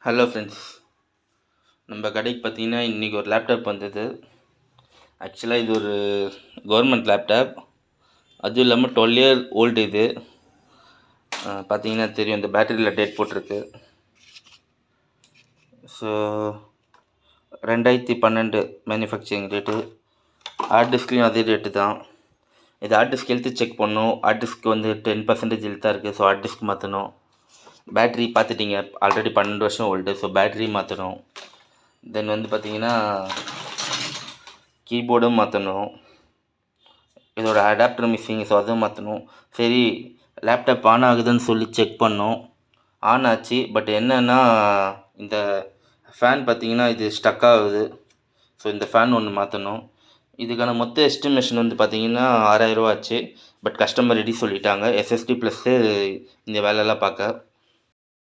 Hello friends, நம்ம கடைக்கு பார்த்தீங்கன்னா இன்றைக்கி ஒரு லேப்டாப் வந்தது. ஆக்சுவலாக இது ஒரு கவர்மெண்ட் லேப்டாப், அதுவும் இல்லாமல் 12 இயர் ஓல்டு. இது பார்த்தீங்கன்னா தெரியும், இந்த பேட்டரியில் டேட் போட்டிருக்கு. So 2012 manufacturing date. ஹார்ட் டிஸ்க்லேயும் அதே டேட்டு தான். இது ஹார்ட் டிஸ்க் ஹெல்த்து செக் பண்ணணும். ஹார்ட் டிஸ்க் வந்து 10% ஹெல்த்தாக இருக்குது. ஸோ ஹார்ட் டிஸ்க் மாற்றணும். பேட்ரி பார்த்துட்டிங்க, ஆல்ரெடி 12 வருஷம் ஓல்டு. ஸோ பேட்ரி மாற்றணும். தென் வந்து பார்த்தீங்கன்னா கீபோர்டும் மாற்றணும். இதோட அடாப்டர் மிஸ்ஸிங், ஸோ அதுவும் மாற்றணும். சரி, லேப்டாப் ஆன் ஆகுதுன்னு சொல்லி செக் பண்ணோம். ஆன் ஆச்சு. பட் என்னென்னா, இந்த ஃபேன் பார்த்தீங்கன்னா இது ஸ்டக் ஆகுது. ஸோ இந்த ஃபேன் ஒன்று மாற்றணும். இதுக்கான மொத்த எஸ்டிமேஷன் வந்து பார்த்தீங்கன்னா 6000 ரூபா ஆச்சு. பட் கஸ்டமர் ரெடி சொல்லிட்டாங்க, எஸ்எஸ்டி ப்ளஸ்ஸு இந்த வேலையெல்லாம் பார்க்க.